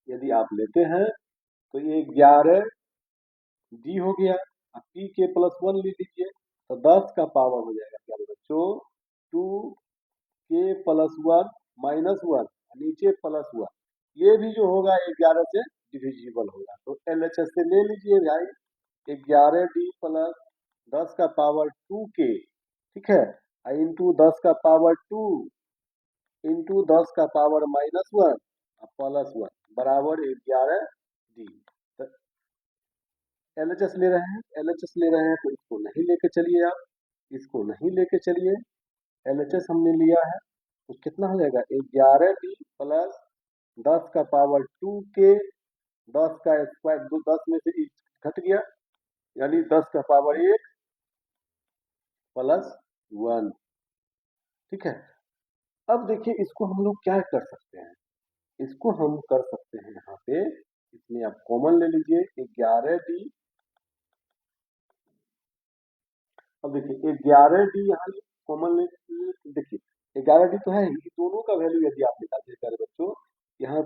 यदि आप लेते हैं तो ये 11 डी हो गया, अब पी के प्लस 1 ले लीजिए, तो 10 का पावर हो जाएगा प्यारे बच्चों 2 के प्लस 1 माइनस 1, नीचे प्लस 1, ये भी जो होगा 11 से डिविजिबल होगा, तो एलएचएस से ले लीजिए भाई 11 डी प्लस 10 का पावर 2 के, ठीक है, इंटू 10 का पावर 2 इंटू 10 का पावर माइनस 1 प्लस 1 बराबर 11 डी। तो एलएचएस ले रहे हैं, एलएचएस ले रहे हैं तो इसको नहीं लेके चलिए, आप इसको नहीं लेके चलिए, एलएचएस हमने लिया है, तो कितना हो जाएगा 11 डी प्लस 10 का पावर 2 के, 10 का स्क्वायर, 10 में से घट गया, यानी 10 का पावर 1 प्लस 1। ठीक है, अब देखिए इसको हम लोग क्या कर सकते हैं, इसको हम कर सकते हैं यहाँ पे, इसमें आप कॉमन ले लीजिए 11 डी, अब देखिए 11 डी यहाँ कॉमन ले, देखिए 11 डी तो है ही, दोनों का वैल्यू यदि आप निकालते हैं प्यारे बच्चों, यहाँ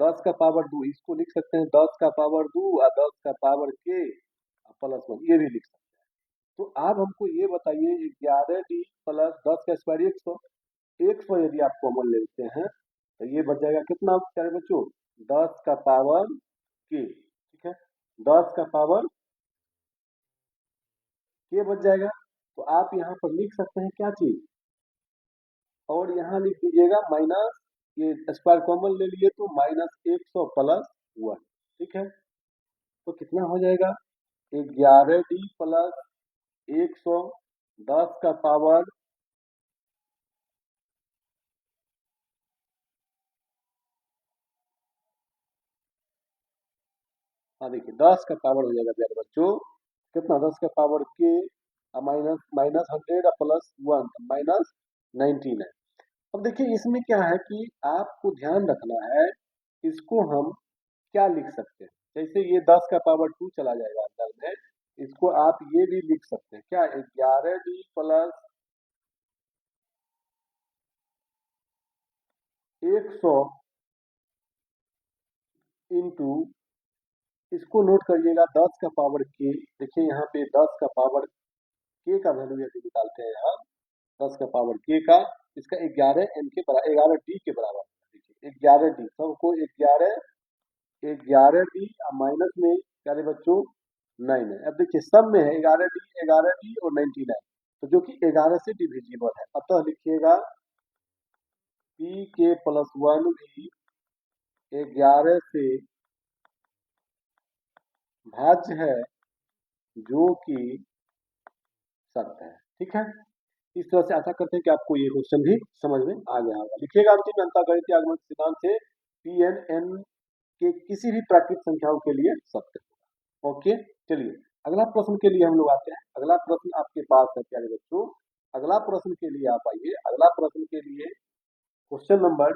10 का पावर 2 इसको लिख सकते हैं 10 का पावर 2 और 10 का पावर के प्लस 1, ये भी लिख सकते हैं। तो आप हमको ये बताइए 11 डी प्लस 10 का स्क्वायर 100, 100 यदि आप कॉमन लेते हैं तो ये बच जाएगा कितना प्यारे बच्चों, 10 का पावर के, ठीक है, 10 का पावर के बच जाएगा, तो आप यहाँ पर लिख सकते हैं क्या चीज, और यहाँ लिख दीजिएगा माइनस, ये स्क्वायर कॉमन ले लिए तो माइनस 100 प्लस 1। ठीक है, तो कितना हो जाएगा 11 डी प्लस 100, 10 का पावर, हाँ देखिए 10 का पावर हो जाएगा प्यारे बच्चों कितना, 10 का पावर के माइनस माइनस 100 प्लस 1 माइनस 99। अब देखिए इसमें क्या है कि आपको ध्यान रखना है, इसको हम क्या लिख सकते हैं, जैसे ये 10 का पावर 2 चला जाएगा अंदर में, इसको आप ये भी लिख सकते हैं क्या, 11 डी प्लस 100 इंटू, इसको नोट करिएगा 10 का पावर के, देखिए यहाँ पे 10 का पावर के का वैल्यू यदि निकालते हैं यहाँ, 10 का पावर के का, इसका 11 एन के बराबर, 11 डी के बराबर, देखिए 11 डी, सबको 11 11 डी माइनस में प्यारे बच्चों 9 है, अब देखिए सब में है 11 डी और 99, तो जो कि 11 से डिविजिबल है, अतः लिखिएगा पी के प्लस 1 भी 11 से भाज्य है, जो कि सत्य है। ठीक है, इस तरह से आशा करते हैं कि आपको ये क्वेश्चन भी समझ में आ गया होगा। लिखिएगा अंतिम में अंतःगणितीय आगमन के सिद्धांत से Pn n के किसी भी प्राकृतिक संख्याओं के लिए सत्य होगा। ओके, चलिए अगला प्रश्न के लिए हम लोग आते हैं। अगला प्रश्न आपके पास है प्यारे बच्चों। अगला प्रश्न के लिए आप आइए। अगला प्रश्न के लिए क्वेश्चन नंबर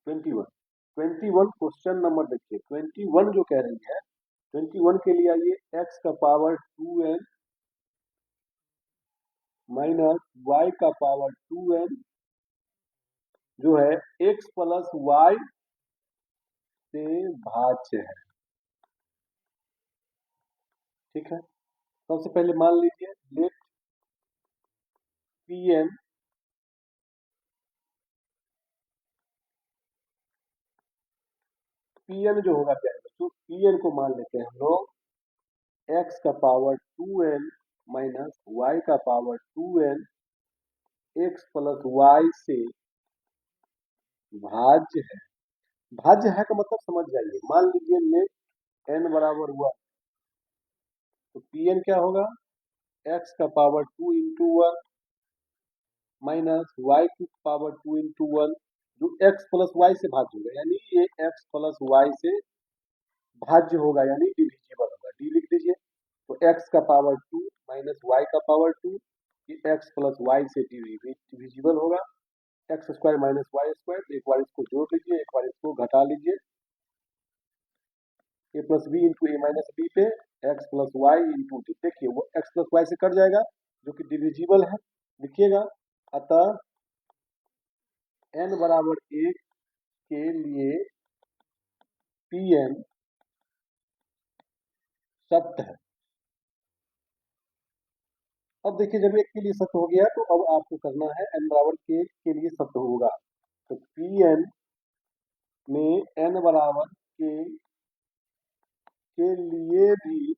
21 क्वेश्चन नंबर देखिए 21 जो कह रही है, 21 के लिए आइए। x का पावर 2n माइनस y का पावर 2n जो है x प्लस y से भाज्य है। ठीक है, सबसे पहले मान लीजिए लेट Pn जो होगा प्यारे बच्चों, Pn को मान लेते हैं हम लोग x का पावर 2n माइनस y का power 2n x plus y से भाज्य है। भाज्य है का मतलब समझ जाइए। मान लीजिए लेट n बराबर हुआ तो Pn क्या होगा, x का पावर 2 इंटू 1 माइनस y की पावर 2 इंटू 1 जो x प्लस वाई से भाज्य होगा, यानी ये x प्लस वाई से भाज्य होगा, यानी डिविजिबल होगा। डी लिख दीजिए। तो x का पावर 2 माइनस वाई का पावर 2 ये x प्लस वाई से डिविजिबल होगा। X square minus Y square, एक बार इसको जोड़ लीजिए, एक बार इसको घटा लीजिए। A plus B into A minus B पे X plus Y into D. देखिए वो एक्स प्लस वाई से कट जाएगा जो कि डिविजिबल है, लिखिएगा। अतः n बराबर 1 के लिए Pn सत्य है। अब देखिए जब एक के लिए सत्य हो गया तो अब आपको करना है n बराबर के लिए सत्य होगा। तो Pn में n बराबर के लिए भी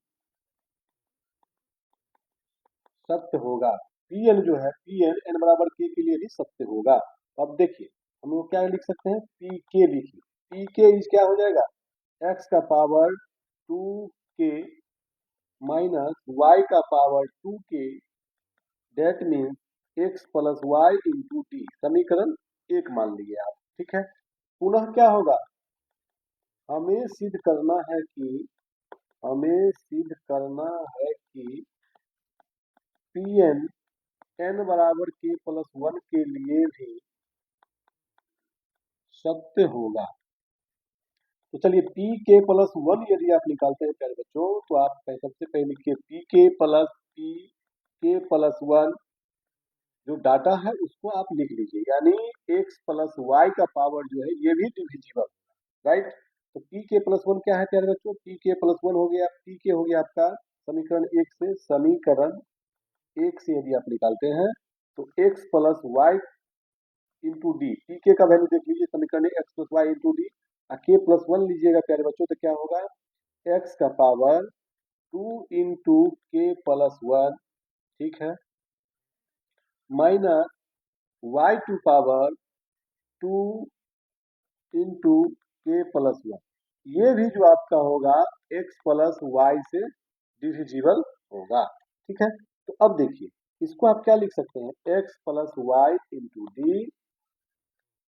सत्य होगा। Pn जो है Pn n बराबर के लिए भी सत्य होगा। अब देखिए हम लोग क्या लिख सकते हैं, Pk लिखिए। Pk इस क्या हो जाएगा, x का पावर 2k माइनस y का power 2k that means x plus Y into D. समीकरण 1 मान लीजिए आप। ठीक है, पुनः क्या होगा, हमें सिद्ध करना है कि Pn n बराबर k प्लस 1 के लिए भी सत्य होगा। तो चलिए Pk प्लस 1 यदि आप निकालते हैं प्यारे बच्चों तो आप सबसे पहले लिखिए Pk प्लस 1 जो डाटा है उसको आप लिख लीजिए, यानी x प्लस वाई का पावर जो है ये भी डिविजिबल, राइट। तो Pk प्लस 1 क्या है प्यारे बच्चों, Pk प्लस 1 हो गया, Pk हो गया आपका समीकरण 1 से यदि आप निकालते हैं तो x plus Y into D. Pk का वैल्यू देख लीजिए समीकरण x plus Y into D. k plus 1 लीजिएगा प्यारे बच्चों तो क्या होगा, x का पावर 2 इंटू के प्लस 1, ठीक है, minus y to power 2 into K plus 1। ये भी जो आपका होगा x प्लस वाई से डिविजिबल होगा। ठीक है, तो अब देखिए इसको आप क्या लिख सकते हैं, x plus Y into D.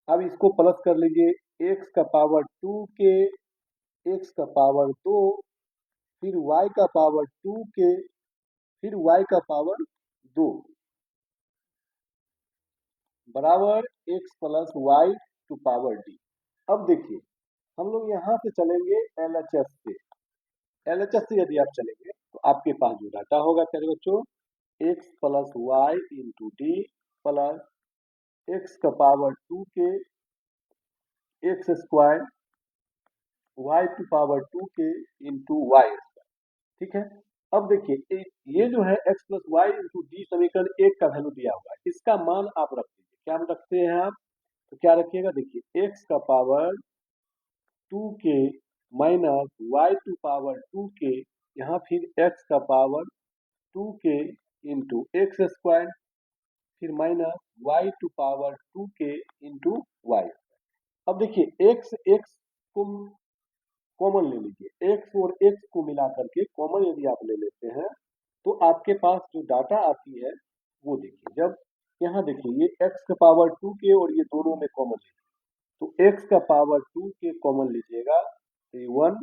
अब इसको प्लस कर लीजिए, x का पावर 2k, x का पावर 2, फिर y का पावर 2k, फिर y का पावर 2 बराबर x plus Y to power D. अब देखिए हम लोग यहाँ से चलेंगे LHS से। LHS से यदि आप चलेंगे तो आपके पास जो डाटा होगा प्यारे बच्चों, x plus Y into D plus X का power 2k X square Y to power 2k into Y square. ठीक है, अब देखिए ये जो है x plus Y into D समीकरण 1 का वैल्यू दिया हुआ है, इसका मान आप रख लीजिए। क्या रखते हैं आप, तो क्या रखिएगा, देखिए x का power 2k minus Y to power 2k, यहाँ फिर x का power 2k into X square, फिर minus Y to power 2k into Y. अब देखिए x को कॉमन ले लीजिए, x और x को मिला करके कॉमन यदि आप ले लेते हैं तो आपके पास जो डाटा आती है वो देखिए। जब यहाँ देखिए ये x का पावर 2k और ये दोनों में कॉमन लीजिए, तो x का पावर 2k कॉमन लीजिएगा तो ये 1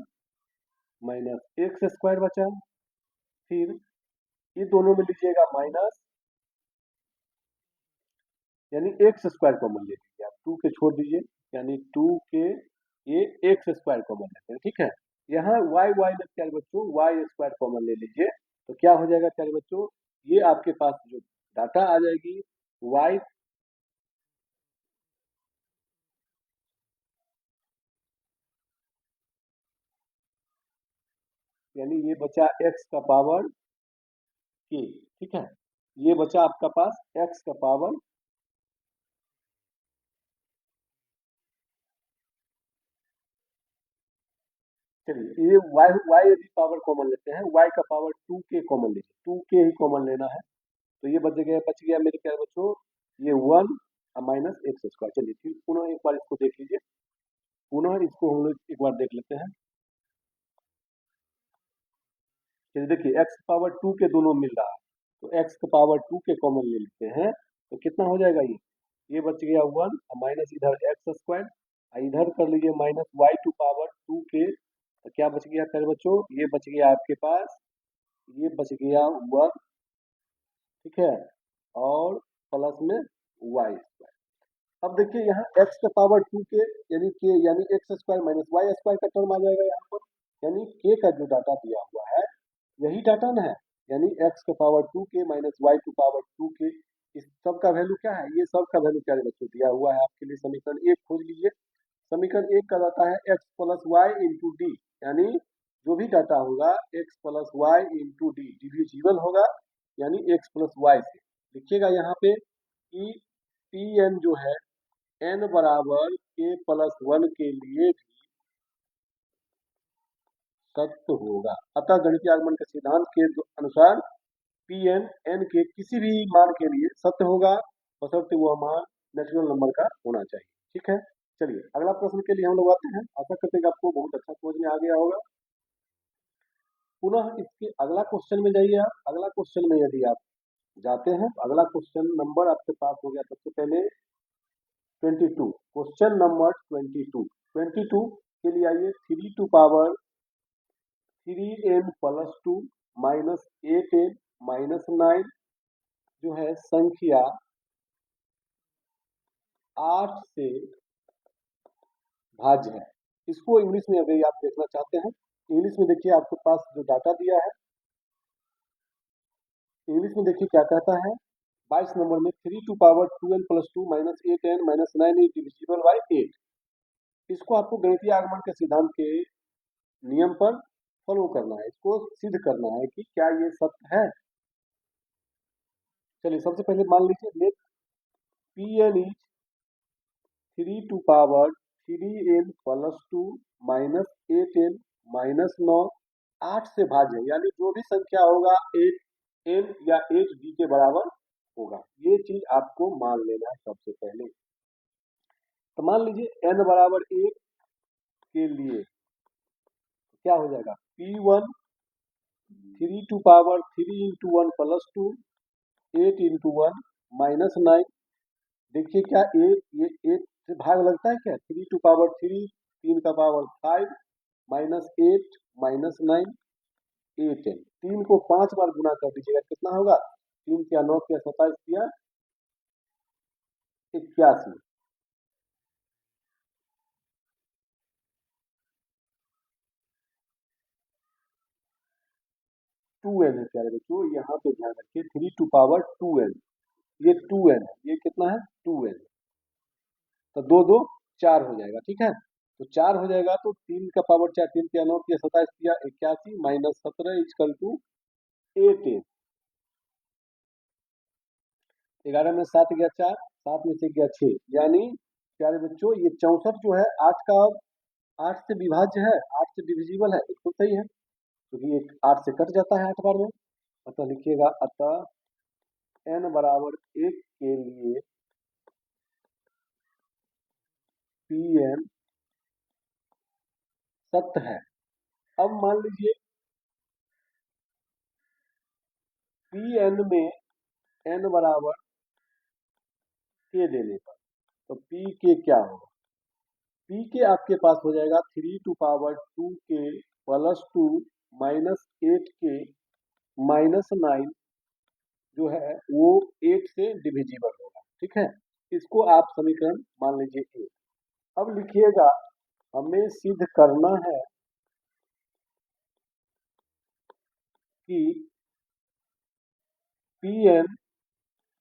माइनस एक्स स्क्वायर बचा। फिर ये दोनों में लीजिएगा माइनस, यानी एक्स स्क्वायर कॉमन ले लीजिए आप, 2 के छोड़ दीजिए, यानी 2 के ये एक्स स्क्वायर कॉमन लेते हैं, ठीक है। यहाँ वाई वाई में प्यारे बच्चों वाई स्क्वायर कॉमन ले लीजिए, तो क्या हो जाएगा प्यारे बच्चों, ये आपके पास जो डाटा आ जाएगी वाई, यानी ये बचा एक्स का पावर के, ठीक है। ये बचा आपका पास एक्स का पावर, चलिए ये वाई वाई यदि पावर कॉमन लेते हैं, वाई का पावर 2k कॉमन लीजिए, 2k ही कॉमन लेना है, तो ये बच गया मेरे प्यारे बच्चों ये 1 माइनस एक्स स्क्वायर। चलिए फिर पुनः एक बार इसको देख लीजिए, पुनः इसको हम लोग एक बार देख लेते हैं। चलिए देखिए एक्स पावर 2 के दोनों मिल रहा है, तो एक्स का पावर 2 के कॉमन ले लेते हैं, तो कितना हो जाएगा ये बच गया 1 माइनस इधर एक्स स्क्वायर, इधर कर लीजिए minus Y to power 2k, तो क्या बच गया प्यारे बच्चों, ये बच गया आपके पास, ये बच गया 1, ठीक है, और प्लस में वाई स्क्वायर। अब देखिए यहाँ x का पावर 2k यानी k यानी X square minus Y square का टर्म आ जाएगा यहाँ पर, यानी k का जो डाटा दिया हुआ है यही डाटा ना है, यानी x का power 2k minus Y to power 2k, इस सब का वैल्यू क्या है, ये सब का वैल्यू क्या बच्चों दिया हुआ है आपके लिए, समीकरण 1 खोज लीजिए। समीकरण 1 का डाटा है x plus Y into D, यानी जो भी डाटा होगा x plus Y into D divisible होगा, यानी x प्लस वाई से लिखिएगा यहाँ पे कि पी एन जो है n बराबर k प्लस 1 के लिए भी सत्य होगा। अतः गणितीय आगमन के सिद्धांत के अनुसार पी एन एन के किसी भी मान के लिए सत्य होगा, बशर्ते वह मान नेचुरल नंबर का होना चाहिए, ठीक है। चलिए अगला प्रश्न के लिए हम लोग आते हैं, आशा करते हैं कि आपको बहुत अच्छा समझ में आ गया होगा। पुनः इसके अगला क्वेश्चन में जाइए आप, अगला क्वेश्चन में यदि आप जाते हैं तो अगला क्वेश्चन नंबर आपके पास हो गया सबसे पहले 22, क्वेश्चन नंबर 22 के लिए आइए, 3 to power 3n plus 2 minus 8n minus 9 जो है संख्या 8 से भाज्य है। इसको इंग्लिश में अगर आप देखना चाहते हैं, इंग्लिश में देखिए आपके पास जो डाटा दिया है, इंग्लिश में देखिए क्या कहता है 22 नंबर में 3 to power 2n plus 2 minus 8n minus 9 is divisible by 8। इसको आपको गणितीय आगमन के सिद्धांत के नियम पर फॉलो करना है, इसको सिद्ध करना है कि क्या ये सत्य है। चलिए सबसे पहले मान लीजिए let P N is 3 to power 3n plus 2 minus 8n minus 9 8 से भाज्य, यानी जो भी संख्या होगा 8n या 8d के बराबर होगा, ये चीज आपको मान लेना है सबसे पहले। तो मान लीजिए n बराबर 1 के लिए क्या हो जाएगा P1 3 to power 3 into 1 plus 2 8 into 1 minus 9, देखिए क्या ये 8 से भाग लगता है क्या, 3 टू पावर 3 3 का पावर 5 माइनस 8 माइनस 9 8n, 3 को 5 बार गुना कर दीजिएगा कितना होगा, 3 क्या 9 क्या 27 क्या 81, 2n है प्यारे बच्चों, यहाँ पे ध्यान रखिए 3 टू पावर 2n, ये 2n है, ये कितना है 2n, तो दो दो 4 हो जाएगा, ठीक है। तो 4 हो जाएगा तो 3 का पावर 4 3 क्या 9 क्या 27 क्या 81 माइनस 17 इजकल टू 8n, 11 में 7 गया 4, 7 में से गया 6, यानी प्यारे बच्चों ये 64 जो है 8 का 8 से विभाज्य है, 8 से डिविजिबल है, बिल्कुल सही है, क्योंकि एक 8 से कट जाता है 8 बार में। अतः लिखिएगा अतः n बराबर 1 के लिए Pn सत्य है। अब मान लीजिए Pn में n बराबर k देने पर, तो पी के क्या होगा, पी के आपके पास हो जाएगा 3 टू पावर 2 के प्लस 2 माइनस 8 के माइनस 9, जो है वो 8 से डिविजिबल होगा। ठीक है, इसको आप समीकरण मान लीजिए 8। अब लिखिएगा, हमें सिद्ध करना है कि पी एन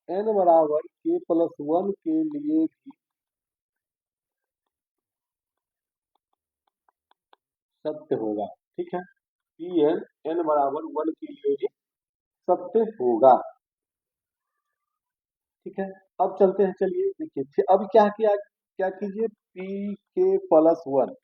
एन बराबर के प्लस 1 के लिए भी सत्य होगा। ठीक है, पी एन एन बराबर 1 के लिए भी सत्य होगा। ठीक है, अब चलते हैं, चलिए देखिए अब क्या किया, क्या कीजिए, पी के प्लस 1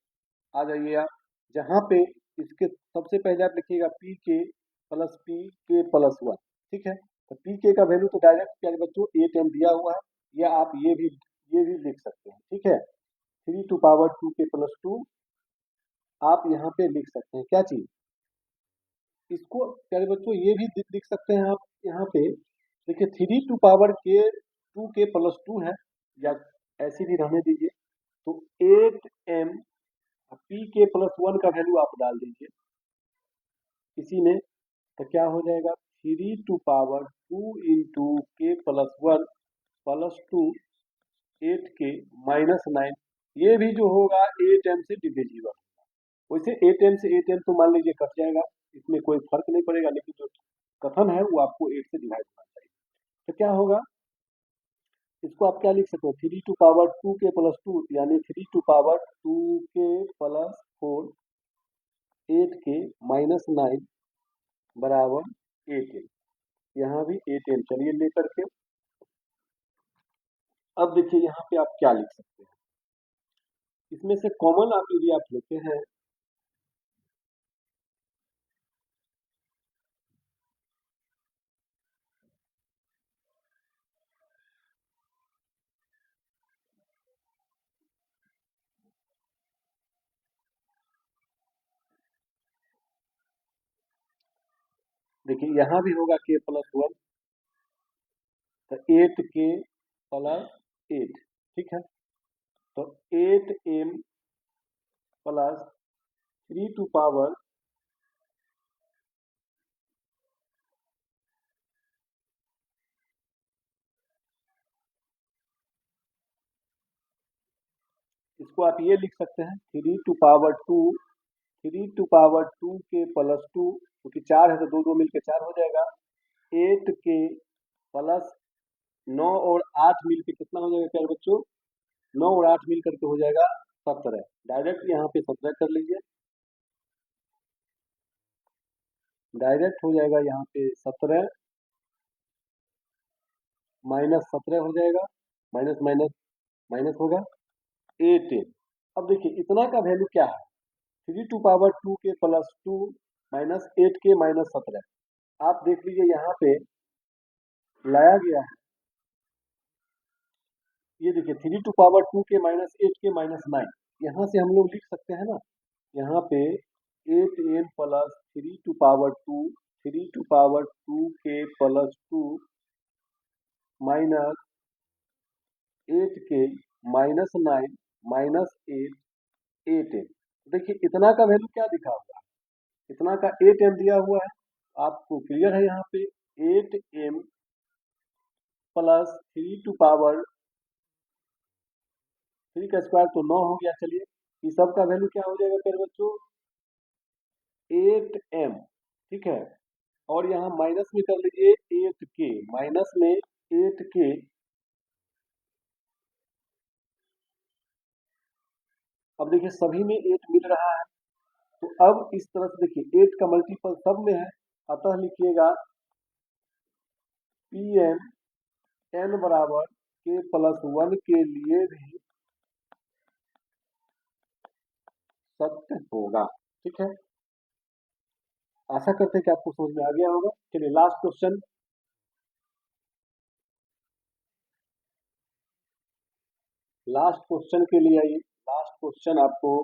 आ जाइए आप, जहां पे इसके सबसे पहले आप लिखिएगा पी के प्लस पी के प्लस 1। ठीक है, तो पी के का वैल्यू तो डायरेक्ट क्या है बच्चों, 8m दिया हुआ है, या आप ये भी लिख सकते हैं। ठीक है, 3 टू पावर 2 के प्लस 2 आप यहाँ पे लिख सकते हैं, क्या चीज, इसको प्यारे बच्चों ये भी लिख सकते हैं आप यहाँ पे, देखिए 3 टू पावर के 2 है, या ऐसे भी रहने दीजिए, तो 8m पी के प्लस 1 का वैल्यू आप डाल दीजिए इसी में, तो क्या हो जाएगा, 3 to power 2 into K plus 1 plus 2 8 के माइनस 9, ये भी जो होगा 8m से डिविजिबल। वैसे 8m से 8m तो मान लीजिए कट जाएगा, इसमें कोई फर्क नहीं पड़ेगा, लेकिन जो कथन है वो आपको 8 से डिवाइड होना चाहिए। तो क्या होगा, इसको आप क्या लिख सकते हो, 3 टू पावर 2 के प्लस 2 यानी 3 टू पावर 2 के प्लस 4 8 के माइनस 9 बराबर 8m, यहाँ भी 8m चलिए लेकर के। अब देखिए यहाँ पे आप क्या लिख सकते हैं, इसमें से कॉमन आप यदि आप लेते हैं, देखिए यहाँ भी होगा के प्लस 1, तो 8 के प्लस 8। ठीक है, तो 8m प्लस 3 टू पावर, इसको आप ये लिख सकते हैं 3 टू पावर 2 के प्लस 2, क्योंकि 4 है तो दो दो मिलकर 4 हो जाएगा, 8 के प्लस 9 और 8 मिलकर कितना हो जाएगा प्यारे बच्चों, 9 और 8 मिल करके हो जाएगा 17। डायरेक्ट यहाँ पे 17 कर लीजिए, डायरेक्ट हो जाएगा यहाँ पे 17 माइनस 17 हो जाएगा, माइनस माइनस माइनस होगा 8m। अब देखिए इतना का वैल्यू क्या है, 3 टू पावर 2 के प्लस 2 माइनस 8 के माइनस 17, आप देख लीजिए यहाँ पे लाया गया है, ये देखिए 3 टू पावर 2 के माइनस 8 के माइनस 9, यहाँ से हम लोग लिख सकते हैं ना, यहाँ पे 8m प्लस 3 टू पावर 2 के प्लस 2 माइनस 8 के माइनस 9 माइनस 8m। देखिए इतना का वैल्यू क्या दिखा हुआ है, इतना का 8m दिया हुआ है, आपको क्लियर है यहाँ पे 8m प्लस 3 का स्क्वायर तो 9 हो गया, चलिए इस सब का वैल्यू क्या हो जाएगा मेरे बच्चों, 8m। ठीक है, और यहाँ माइनस में कर लीजिए 8k, माइनस में 8k, अब देखिए सभी में 8 मिल रहा है, तो अब इस तरह से देखिए 8 का मल्टीपल सब में है, अतः लिखिएगा पी एन एन बराबर के प्लस 1 के लिए भी सत्य होगा। ठीक है, आशा करते हैं कि आपको समझ में आ गया होगा। चलिए लास्ट क्वेश्चन, लास्ट क्वेश्चन के लिए आइए, लास्ट क्वेश्चन आपको,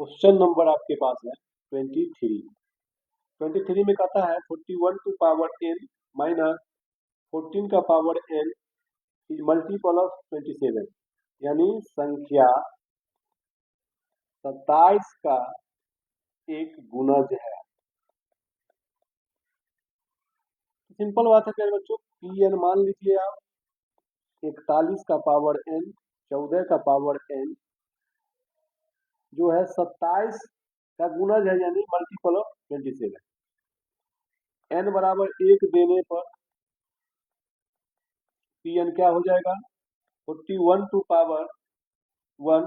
क्वेश्चन नंबर आपके पास है 23। 23 में कहता है 41 टू पावर n माइनस 14 का power n is multiple of 27, यानी संख्या 27 का एक गुणज है। सिंपल बात है प्यारे बच्चों, पी एन मान लीजिए आप 41 का पावर n, 14 का पावर n जो है 27 का गुणज है, यानी मल्टीपल ऑफ 27। n बराबर 1 देने पर पी एन क्या हो जाएगा, 41 टू पावर 1,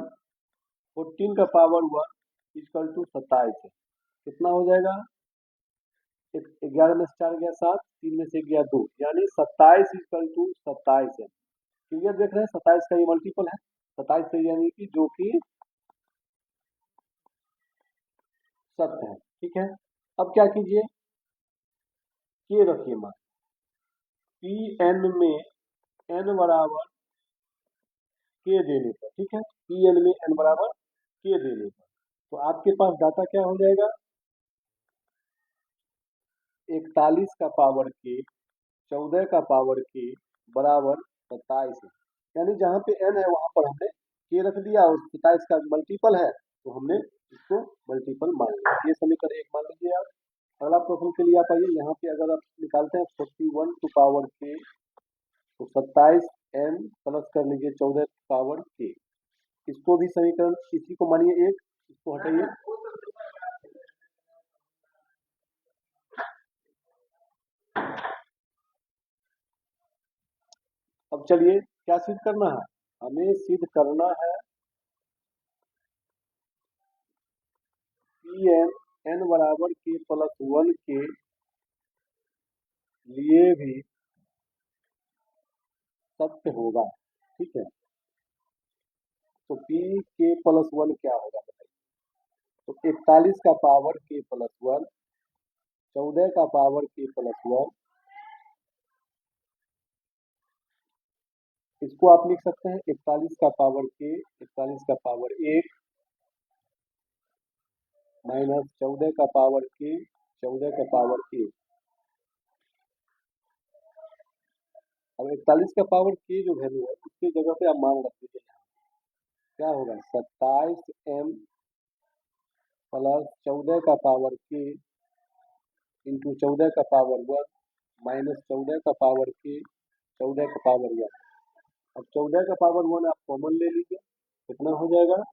14 का पावर 1 इक्वल टू 27 है। कितना हो जाएगा, 11 में से 4 गया 7, 3 में से गया 2, यानी 27 इक्वल टू 27 है। क्लियर देख रहे हैं, 27 का ये मल्टीपल है 27 से, यानी कि जो कि सत्य है। ठीक है, अब क्या कीजिए, के रखिए मान पी एन में एन बराबर के देने पर। ठीक है, पी एन में एन बराबर के देने पर तो आपके पास डाटा क्या हो जाएगा, 41 का पावर के, 14 का पावर के बराबर 27 है। यानी जहाँ पे n है वहां पर हमने के रख दिया और 27 का मल्टीपल है तो हमने इसको मल्टीपल मान लिया। ये समीकरण 1 मान लीजिए आप। अगला प्रश्न के लिए आप आइए, यहाँ पे अगर आप निकालते हैं 41 टू पावर के तो 27 m प्लस कर लीजिए 14 पावर के, इसको भी समीकरण इसी को मानिए 1, इसको हटाइए। अब चलिए क्या सिद्ध करना है, हमें सिद्ध करना है पी एन एन बराबर के प्लस 1 के लिए भी सत्य होगा। ठीक है, तो पी के प्लस 1 क्या होगा बताइए, तो 41 का पावर के प्लस 1, 14 का पावर के प्लस 1, इसको आप लिख सकते हैं 41 का पावर के, 41 का पावर 1 माइनस 14 का पावर के, 14 का पावर 1। अब 41 का पावर के जो वैल्यू है उसकी जगह पे आप मान रख दीजिए, क्या होगा 27 m प्लस 14 का पावर के इंटू 14 का पावर 1 माइनस 14 का पावर के, 14 का पावर 1। अब 14 का पावर 1 आप कॉमन ले लीजिए, कितना हो जाएगा,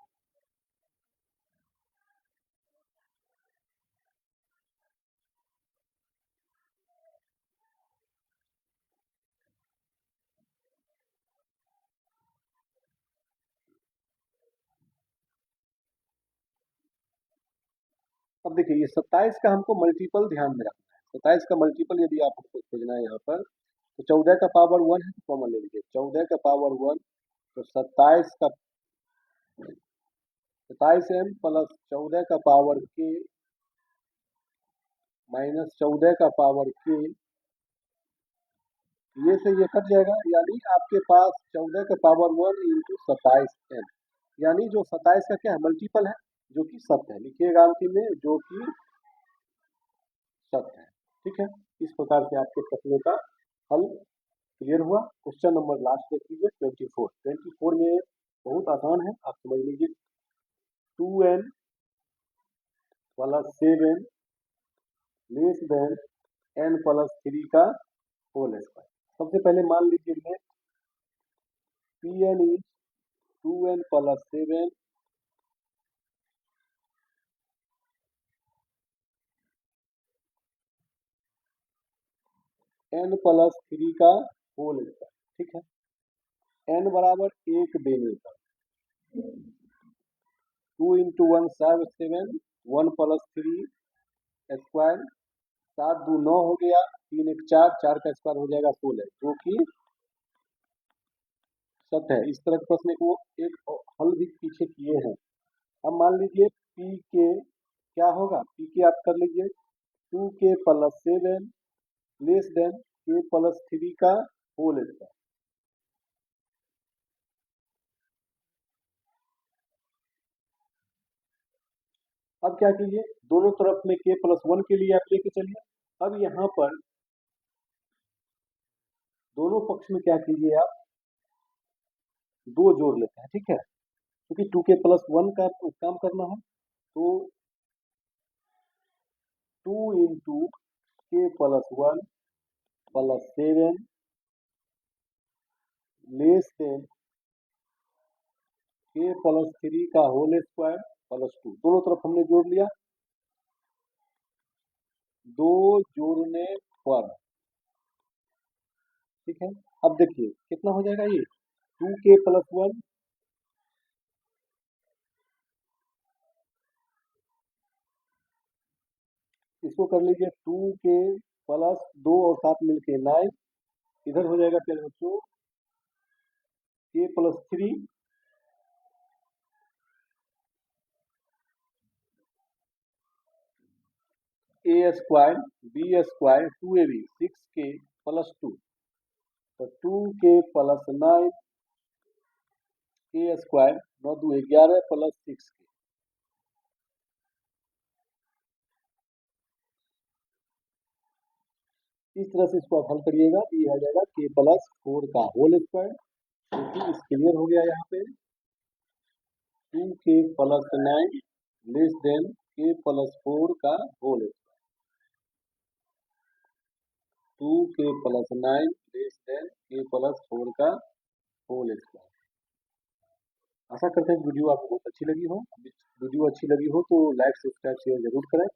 अब देखिए ये 27 का हमको मल्टीपल ध्यान में रखना है। 27 का मल्टीपल यदि आपको खोजना है यहाँ पर तो 14 का पावर 1 है तो कॉमन ले लीजिए, 14 का पावर 1 तो 27 का 27 m प्लस 14 का पावर के माइनस 14 का पावर के, ये से ये कट जाएगा, यानी आपके पास 14 का पावर 1 इंटू 27 m, यानी जो 27 का क्या है मल्टीपल है जो कि सत्य है, लिखिएगा अंतिम में जो कि सत्य है। ठीक है, इस प्रकार से आपके प्रश्नों का हल क्लियर हुआ। क्वेश्चन नंबर लास्ट देख लीजिए 24। 24 में बहुत आसान है, आप समझ लीजिए 2n plus 7 less than n plus 3 का होल स्क्वायर। सबसे पहले मान लीजिए let P N is 2n plus 7 n plus 3 का होल स्क्वायर। ठीक है, n बराबर 1 देने पर 2 इंटू 1 7, 1 प्लस 3 स्क्वायर, 7 2 9 हो गया, 3 1 4, 4 का स्क्वायर हो जाएगा 16, जो कि सत्य है। इस तरह के प्रश्न को एक हल भी पीछे किए हैं। अब मान लीजिए पी के क्या होगा, पी के आप कर लीजिए 2k plus 7 less than k plus 3 का होल स्क्वायर। अब क्या कीजिए, दोनों तरफ में k प्लस 1 के लिए आप लेके चलिए। अब यहाँ पर दोनों पक्ष में क्या कीजिए आप, 2 जोड़ लेते हैं, ठीक है, क्योंकि 2k प्लस 1 का काम करना है। तो 2 into k plus 1 plus 7 less than k plus 3 का होल स्क्वायर प्लस 2, दोनों तरफ हमने जोड़ लिया। 2 जोड़ने पर, ठीक है, अब देखिए कितना हो जाएगा ये 2k प्लस 1, इसको कर लीजिए 2k प्लस 2 और 7 मिलके 9, इधर हो जाएगा प्यारे बच्चों k plus 3 a square b square 2ab 6k plus 2, तो 2k plus 9 k square 9 2 11 plus 6k। इस तरह से इसको आप हल करिएगा, ये आ जाएगा k प्लस 4 का होल स्क्वायर, क्योंकि इस क्लियर हो गया यहाँ पे 2k plus 9 less than k plus 4 का whole square, 2k plus 9 less than k plus 4 का होल स्क्वायर। आशा करते हैं वीडियो आपको बहुत अच्छी लगी हो। वीडियो अच्छी लगी हो तो लाइक सब्सक्राइब शेयर जरूर करें।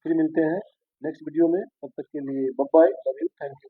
फिर मिलते हैं नेक्स्ट वीडियो में, तब तक के लिए bye bye, love you, thank you.